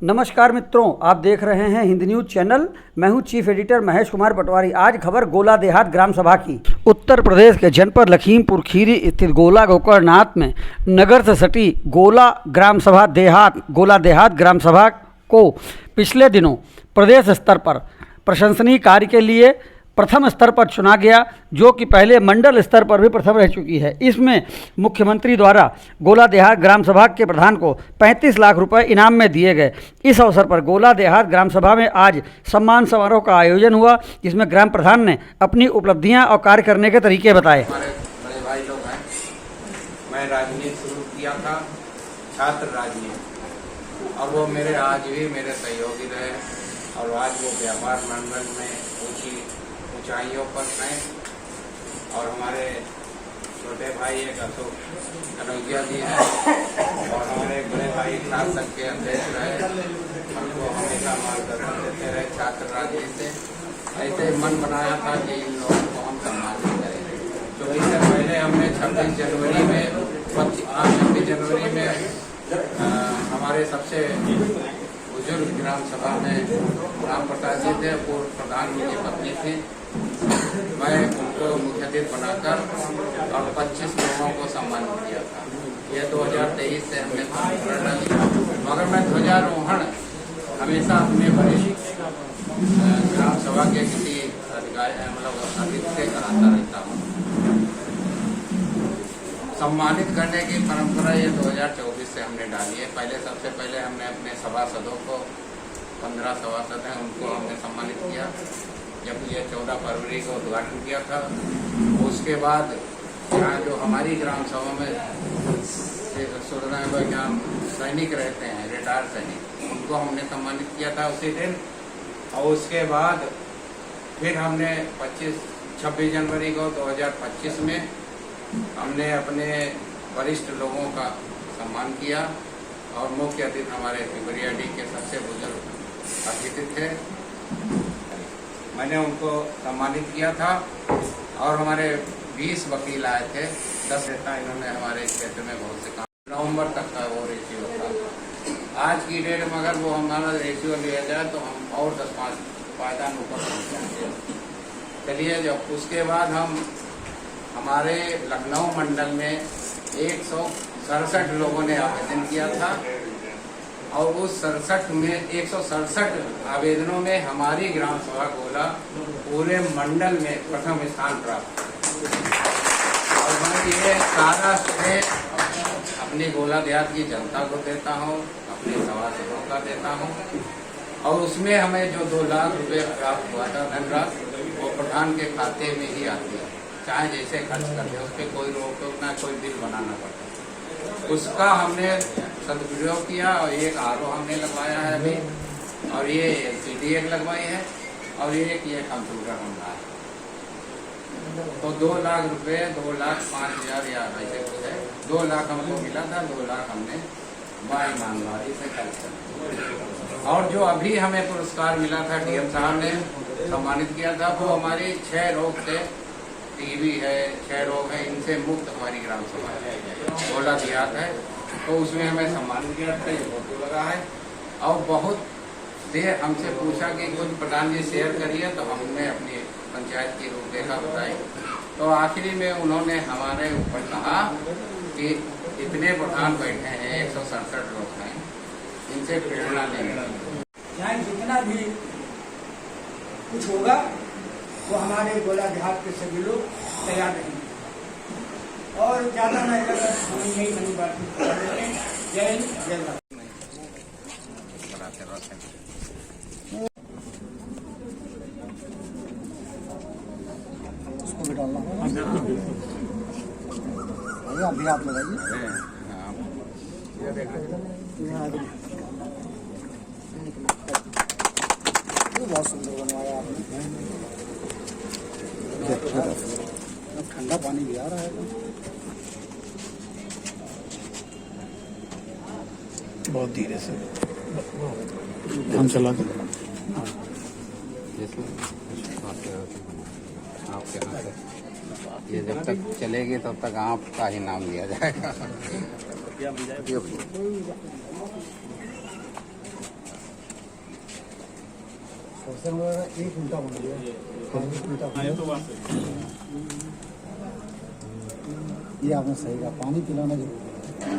नमस्कार मित्रों, आप देख रहे हैं हिंद न्यूज चैनल। मैं हूं चीफ एडिटर महेश कुमार पटवारी। आज खबर गोला देहात ग्राम सभा की। उत्तर प्रदेश के जनपद लखीमपुर खीरी स्थित गोला गोकर्णनाथ में नगर से सटी गोला देहात ग्राम सभा को पिछले दिनों प्रदेश स्तर पर प्रशंसनीय कार्य के लिए प्रथम स्तर पर चुना गया, जो कि पहले मंडल स्तर पर भी प्रथम रह चुकी है। इसमें मुख्यमंत्री द्वारा गोला देहात ग्राम सभा के प्रधान को 35 लाख रुपए इनाम में दिए गए। इस अवसर पर गोला देहात ग्राम सभा में आज सम्मान समारोह का आयोजन हुआ, जिसमें ग्राम प्रधान ने अपनी उपलब्धियां और कार्य करने के तरीके बताए। हमारे बड़े भाई लोग हैं। मैं राजनीति शुरू किया था, छात्र राजनीति, और वो मेरे आज भी मेरे सहयोगी रहे और आज वो व्यापार मंडल में ऊंची ऊंचाइयों पर हैं। और हमारे छोटे भाई एक अशोक कनौजिया जी हैं और हमारे बड़े भाई क्लास तक के अध्यक्ष रहे, हमको हमेशा मार्गदर्शन देते रहे छात्र राजनीति से। ऐसे मन बनाया था कि इन लोगों को हम सम्मानित करें। तो इससे पहले हमने 26 जनवरी में हमारे सबसे बुजुर्ग ग्राम सभा में राम प्रसाद जी थे, पूर्व प्रधान की पत्नी थी। मैं उनको मुख्य अतिथि बनाकर और 25 लोगों को सम्मानित किया था। यह 2023 से हमने प्रेरणा लिया, मगर मैं ध्वजारोहण हमेशा अपने वरिष्ठ ग्राम सभा के किसी अतिथि से कराता रहता हूँ। सम्मानित करने की परंपरा ये 2024 से हमने डाली है। सबसे पहले हमने अपने सभासदों को 15 सभासद हैं, उनको हमने सम्मानित किया जब ये 14 फरवरी को उद्घाटन किया था। उसके बाद यहाँ जो हमारी ग्राम सभा में सैनिक रहते हैं, रिटायर्ड सैनिक, उनको हमने सम्मानित किया था उसी दिन। और उसके बाद फिर हमने 26 जनवरी को 2025 में हमने अपने वरिष्ठ लोगों का सम्मान किया और मुख्य अतिथि हमारे पिपरिया डी के सबसे बुजुर्ग अतिथि थे, मैंने उनको सम्मानित किया था। और हमारे 20 वकील आए थे, 10 नेता, इन्होंने हमारे क्षेत्र में बहुत से काम। नवंबर तक का वो रेशियो था। आज की डेट में अगर वो हमारा रेशियो लिया जाए तो हम और 10-5 पायदान ऊपर पहुँच जाएंगे। चलिए, जब उसके बाद हम हमारे लखनऊ मंडल में 167 लोगों ने आवेदन किया था और उस 67 में 167 आवेदनों में हमारी ग्राम सभा गोला पूरे मंडल में प्रथम स्थान प्राप्त किया। और मैं ये सारा श्रेय अपनी गोला देहात की जनता को देता हूँ, अपने सभासदों का देता हूँ। और उसमें हमें जो 2 लाख रुपए प्राप्त हुआ था धनराशि, वो प्रधान के खाते में ही आती है, चाहे जैसे खर्च करते हैं, उस पर कोई रोक टोक ना, कोई बिल बनाना पड़ता। उसका हमने सदुपयोग किया और एक आरओ हमने लगवाया है अभी, और ये एलसीडी एक लगवाई है और एक ये कंप्यूटर हम रहा है। तो 2 लाख रुपए, 2,05,000 या ऐसे कुछ है, 2 लाख हमको मिला था। 2 लाख हमने ईमानदारी से खर्च किया। और जो अभी हमें पुरस्कार मिला था, डीएम साहब ने सम्मानित किया था, वो हमारी 6 रोग से, टीबी है, 6 रोग है, इनसे मुक्त हमारी ग्राम सभा है, गोला देहात है। तो उसमें हमें सम्मानित किया था, ये फोटो लगा है। और बहुत देर हमसे पूछा कि कुछ प्रधान जी शेयर करिए, तो हमने अपनी पंचायत की रूपरेखा बताई। तो आखिरी में उन्होंने हमारे ऊपर कहा कि इतने प्रधान बैठे हैं, 167 लोग हैं, इनसे प्रेरणा लेंगे। यहाँ जितना भी कुछ होगा वो हमारे गोला देहात के सभी लोग तैयार रहेंगे। और ज़्यादा नहीं लगा, हम यही नहीं बात करते हैं। जय हिंद, जय भारत। उसको भी डालना अभी आप लगाइए। बहुत सुंदर बनवाया आपने। ठंडा पानी भी आ रहा है, बहुत धीरे से हम चला दे। ये जब तक चलेगी तब तक आपका ही नाम लिया जाएगा। सबसे बड़ा एक उल्टा बन गया, उल्टा बन गया। ये आपने सही कहा, पानी पिलाना जरूरी है।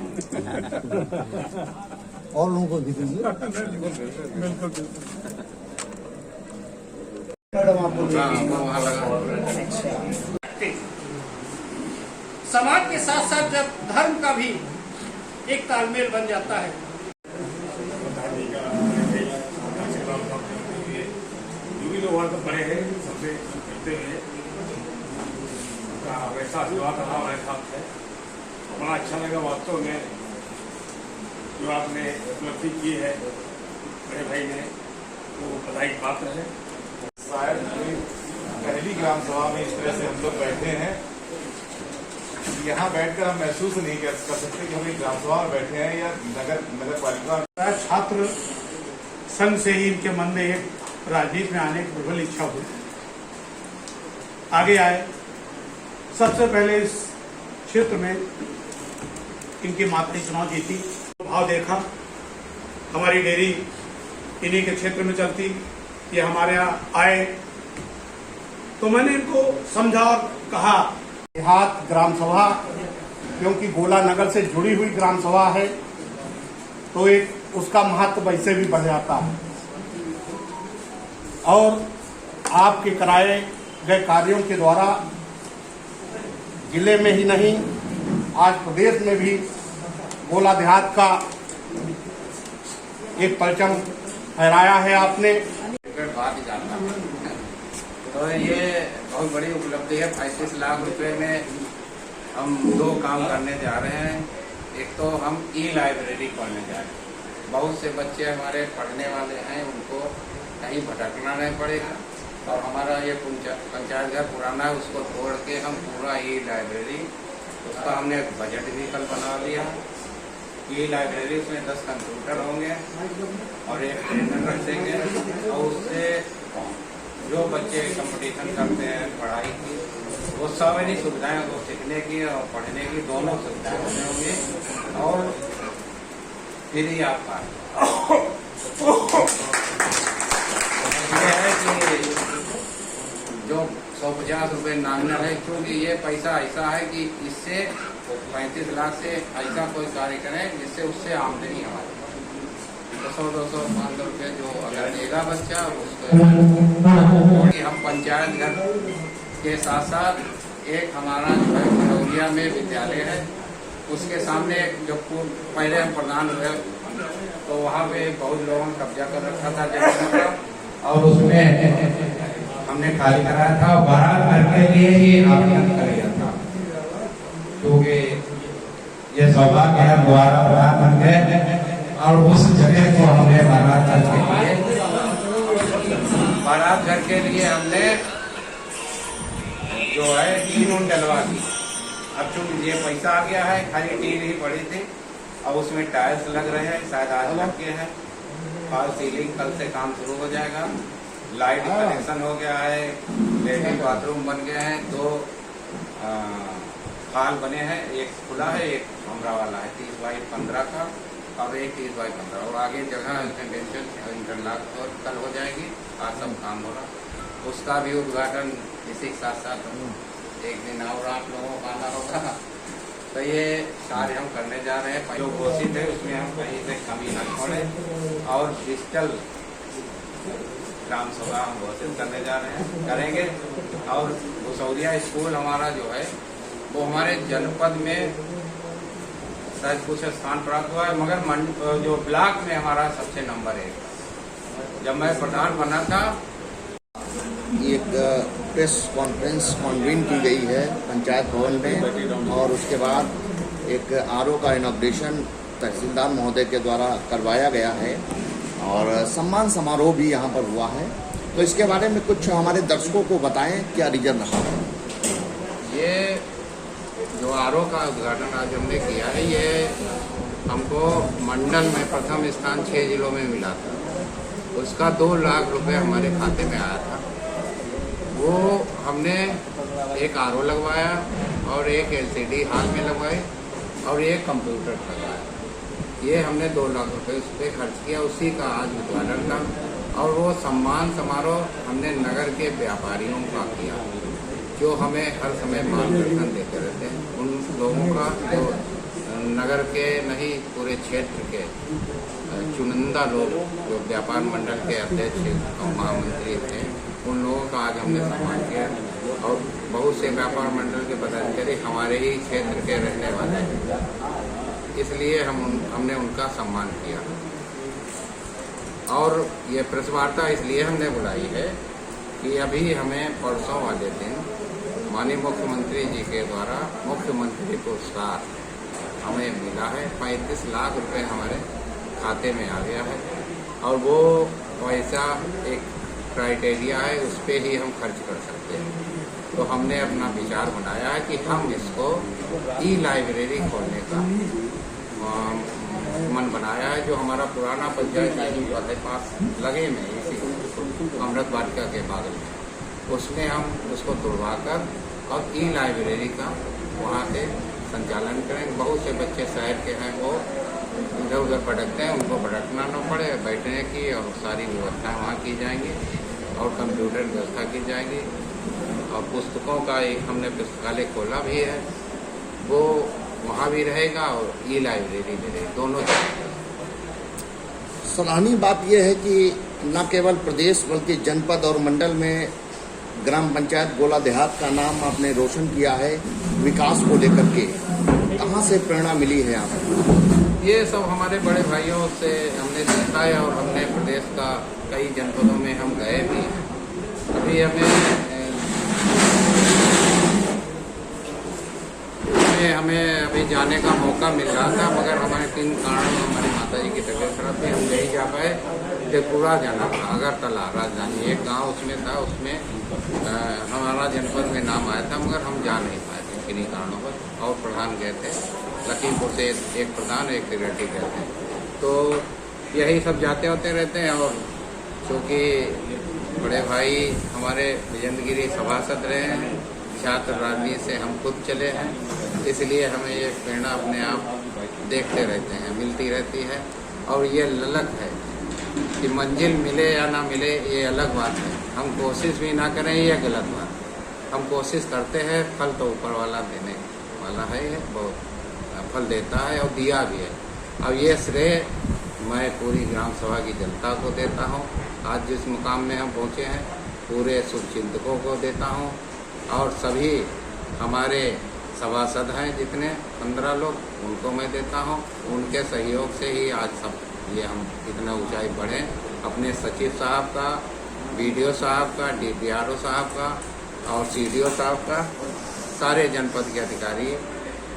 और लोगों को भी दीजिए। मैडम आपको वहाँ लगा। समाज के साथ साथ जब धर्म का भी एक तालमेल बन जाता है। जो भी लोग वहाँ तक बड़े हैं सबसे मिलते हुए वैसा आशीर्वाद रहा हमारे साथ है। बड़ा अच्छा लगा वास्तव में जो आपने उपलब्धि की है बड़े भाई ने, वो बधाई की पात्र है। शायद पहली ग्राम सभा में इस तरह से हम लोग बैठे हैं। यहाँ बैठकर हम महसूस नहीं कर सकते कि हम एक ग्राम सभा में बैठे हैं या नगर पालिका। छात्र संघ से ही इनके मन में एक राजनीति में आने की प्रबल इच्छा हुई, आगे आए। सबसे पहले इस क्षेत्र में इनकी माता ने चुनाव जीती, भाव देखा, हमारी डेयरी इन्हीं के क्षेत्र में चलती, ये हमारे यहाँ आए तो मैंने इनको समझा और कहा देहात ग्राम सभा, क्योंकि गोला नगर से जुड़ी हुई ग्राम सभा है तो एक उसका महत्व वैसे भी बढ़ जाता है। और आपके कराए गए कार्यों के द्वारा जिले में ही नहीं आज प्रदेश में भी गोला देहात का एक परचम फहराया है आपने। बात ही जानता हूँ। तो ये बहुत बड़ी उपलब्धि है। 35 लाख रुपए में हम 2 काम करने जा रहे हैं। एक तो हम ई-लाइब्रेरी खोलने जा रहे हैं। बहुत से बच्चे हमारे पढ़ने वाले हैं, उनको कहीं भटकना नहीं पड़ेगा। और हमारा ये पंचायत घर पुराना है, उसको तोड़ के हम पूरा ई-लाइब्रेरी, उसका हमने बजट भी कल बना लिया। ई-लाइब्रेरी उसमें 10 कंप्यूटर होंगे और एक ट्रेनर रख देंगे। और उससे जो बच्चे कंपटीशन करते हैं पढ़ाई की, वो सारी सुविधाएं उनको सीखने की और पढ़ने की दोनों सुविधाएं होंगी। और फिर ही आपका ये है कि जो 150 रुपये नॉमिनल है, क्योंकि ये पैसा ऐसा है कि इससे 35 लाख से ऐसा कोई कार्य करें जिससे उससे आमदनी हमारी 100, 200, 500 रुपये जो अगर देगा बच्चा उसको। हम पंचायत घर के साथ साथ एक हमारा जो है खरौलिया में विद्यालय है, उसके सामने जब पहले हम प्रधान हुए तो वहाँ पे बहुत लोगों ने कब्जा कर रखा था जगह का, और उसमें हमने खाली कराया था। बारात घर के लिए ही आवेदन कर लिया था, क्योंकि ये सौभाग्य है दोबारा प्रधान बन गए। और उस जगह को हमने बारात घर के लिए हमने जो है टीन डलवा दी। अब चूंकि ये पैसा आ गया है, खाली टीन ही पड़ी थी, अब उसमें टाइल्स लग रहे हैं, शायद आज लग गए हैं। फॉल सीलिंग कल से काम शुरू हो जाएगा। लाइट कनेक्शन हो गया है, लेटरिन बाथरूम बन गए हैं, 2 हॉल बने हैं, एक खुला है, एक कमरा वाला है 30 बाई 15 का, और एक 30 बाई 15। और आगे जगह कंडेंसर इंटरलॉक और कल हो जाएगी। आज सब काम हो रहा, उसका भी उद्घाटन इसी के साथ साथ एक दिन और आप लोगों को आना होगा। तो ये कार्य हम करने जा रहे हैं। जो घोषित है उसमें हम कहीं से कमी न छोड़ें। और डिजिटल ग्राम सभा हम घोषित करने जा रहे हैं, करेंगे। और भुसौलिया स्कूल हमारा जो है वो हमारे जनपद में शायद कुछ स्थान प्राप्त हुआ है, मगर जो ब्लॉक में हमारा सबसे नंबर 1। जब मैं प्रधान बना था, एक प्रेस कॉन्फ्रेंस कन्वीन की गई है पंचायत भवन में, और उसके बाद एक आरओ का इनॉग्रेशन तहसीलदार महोदय के द्वारा करवाया गया है, और सम्मान समारोह भी यहाँ पर हुआ है। तो इसके बारे में कुछ हमारे दर्शकों को बताएं, क्या रीजन रहा है? ये जो आरओ का उद्घाटन आज हमने किया है, ये हमको मंडल में प्रथम स्थान 6 जिलों में मिला था। उसका 2 लाख रुपए हमारे खाते में आया था। वो हमने एक आरओ लगवाया और एक एलसीडी हाल में लगवाई और एक कंप्यूटर लगवाया। ये हमने 2 लाख रुपए उस पर खर्च किया। उसी का आज उद्घाटन था। और वो सम्मान समारोह हमने नगर के व्यापारियों का किया, जो हमें हर समय मार्गदर्शन देते रहते हैं। उन लोगों का जो नगर के नहीं पूरे क्षेत्र के चुनिंदा लोग जो व्यापार मंडल के अध्यक्ष और महामंत्री थे, उन लोगों का आज हमने सम्मान किया। और बहुत से व्यापार मंडल के पदाधिकारी हमारे ही क्षेत्र के रहने वाले हैं, इसलिए हमने उनका सम्मान किया। और ये प्रेस वार्ता इसलिए हमने बुलाई है कि अभी हमें परसों वाले दिन माननीय मुख्यमंत्री जी के द्वारा मुख्यमंत्री पुरस्कार हमें मिला है। 35 लाख रुपए हमारे खाते में आ गया है, और वो पैसा एक क्राइटेरिया है, उस पर ही हम खर्च कर सकते हैं। तो हमने अपना विचार बनाया है कि हम इसको ई-लाइब्रेरी खोलने का मन बनाया है, जो हमारा पुराना पंचायत है पास लगे में इसी अमृत वाटिका के बगल में, उसमें हम उसको तुड़वाकर और ई-लाइब्रेरी का वहाँ से संचालन करेंगे। बहुत से बच्चे शहर के हैं, वो इधर उधर भटकते हैं, उनको भटकना न पड़े, बैठने की और सारी व्यवस्थाएं वहाँ की जाएंगी, और कंप्यूटर व्यवस्था की जाएगी। और पुस्तकों का एक हमने पुस्तकालय खोला भी है, वो वहाँ भी रहेगा और ई-लाइब्रेरी भी रहेगी, दोनों चलेगा। सराहनीय बात यह है कि न केवल प्रदेश बल्कि जनपद और मंडल में ग्राम पंचायत गोला देहात का नाम आपने रोशन किया है विकास को लेकर के। कहाँ से प्रेरणा मिली है आपको? ये सब हमारे बड़े भाइयों से हमने सीखा है, और हमने प्रदेश का कई जनपदों में हम गए भी हैं। अभी हमें अभी जाने का मौका मिल रहा था, मगर हमारे 3 कारणों, हमारी माता जी की तबीयत खराब थी, हम नहीं जा पाए। त्रिपुरा जाना था, अगरतला राजधानी, एक गांव उसमें था, उसमें हमारा जनपद में नाम आया था, मगर हम जा नहीं पाए थे किन्हीं कारणों पर। और प्रधान गए थे, लखीमपुर से एक प्रधान एक सेक्रेटरी गए थे। तो यही सब जाते होते रहते हैं। और चूँकि बड़े भाई हमारे विजेंद्रगिरी सभासद रहे हैं, छात्र राजनीति से हम खुद चले हैं, इसलिए हमें ये प्रेरणा अपने आप देखते रहते हैं, मिलती रहती है। और ये ललक है कि मंजिल मिले या ना मिले ये अलग बात है, हम कोशिश भी ना करें ये गलत बात है। हम कोशिश करते हैं, फल तो ऊपर वाला देने वाला है, बहुत फल देता है और दिया भी है। अब ये श्रेय मैं पूरी ग्राम सभा की जनता को देता हूँ। आज जिस मुकाम में हम पहुँचे हैं, पूरे शुभचिंतकों को देता हूँ, और सभी हमारे सभासद हैं जितने 15 लोग, उनको मैं देता हूँ। उनके सहयोग से ही आज सब ये हम इतना ऊंचाई बढ़े। अपने सचिव साहब का, बीडीओ साहब का, डीपीआरओ साहब का और सीडीओ साहब का, सारे जनपद के अधिकारी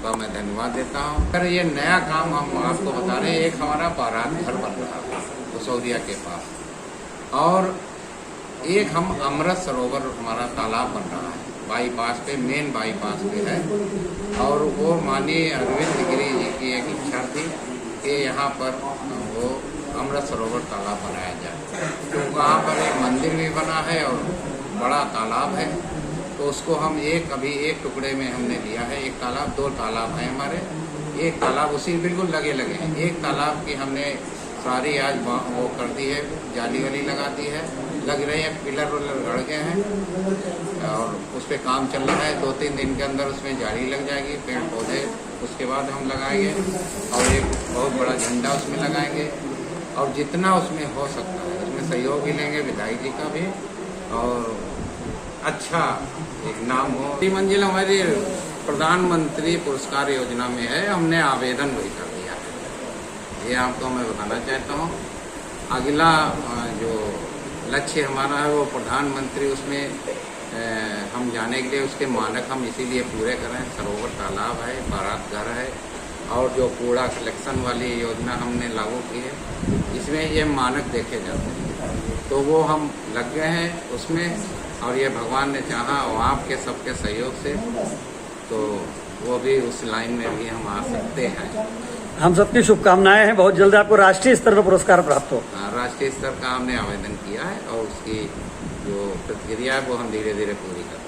का मैं धन्यवाद देता हूँ। अगर ये नया काम हम आपको बता रहे हैं, एक हमारा बारात घर बन रहा है कसौरिया के पास, और एक हम अमृत सरोवर हमारा तालाब बन रहा है बाईपास पे, मेन बाईपास पे है। और वो माननीय अरविंद गिरी जी की एक इच्छा थी कि यहाँ पर वो अमृत सरोवर तालाब बनाया जाए। तो वहाँ पर एक मंदिर भी बना है और बड़ा तालाब है, तो उसको हम अभी एक टुकड़े में हमने लिया है। एक तालाब, 2 तालाब हैं हमारे, एक तालाब उसी बिल्कुल लगे हैं। एक तालाब की हमने सारी आज वो कर दी है, जाली वाली लगा दी है, लग रही है, पिलर विलर गड़ गए हैं और उस पर काम चल रहा है। 2-3 दिन के अंदर उसमें जाली लग जाएगी, पेड़ पौधे उसके बाद हम लगाएंगे, और एक बहुत बड़ा झंडा उसमें लगाएंगे। और जितना उसमें हो सकता है उसमें सहयोग भी लेंगे विधायक जी का भी, और अच्छा एक नाम हो। 3 मंजिल हमारी प्रधानमंत्री पुरस्कार योजना में है, हमने आवेदन भी कर दिया है, ये आपको मैं बताना चाहता हूँ। अगला जो लक्ष्य हमारा है वो प्रधानमंत्री, उसमें हम जाने के लिए उसके मानक हम इसीलिए पूरे करें। सरोवर तालाब है, बारात घर है, और जो कूड़ा कलेक्शन वाली योजना हमने लागू की है, इसमें ये मानक देखे जाते हैं। तो वो हम लग गए हैं उसमें, और ये भगवान ने चाहा और आपके सबके सहयोग से, तो वो भी उस लाइन में भी हम आ सकते हैं। हम सबकी शुभकामनाएं हैं, बहुत जल्द आपको राष्ट्रीय स्तर पर पुरस्कार प्राप्त हो। राष्ट्रीय स्तर का हमने आवेदन किया है, और उसकी जो प्रतिक्रिया है वो हम धीरे धीरे पूरी करते हैं।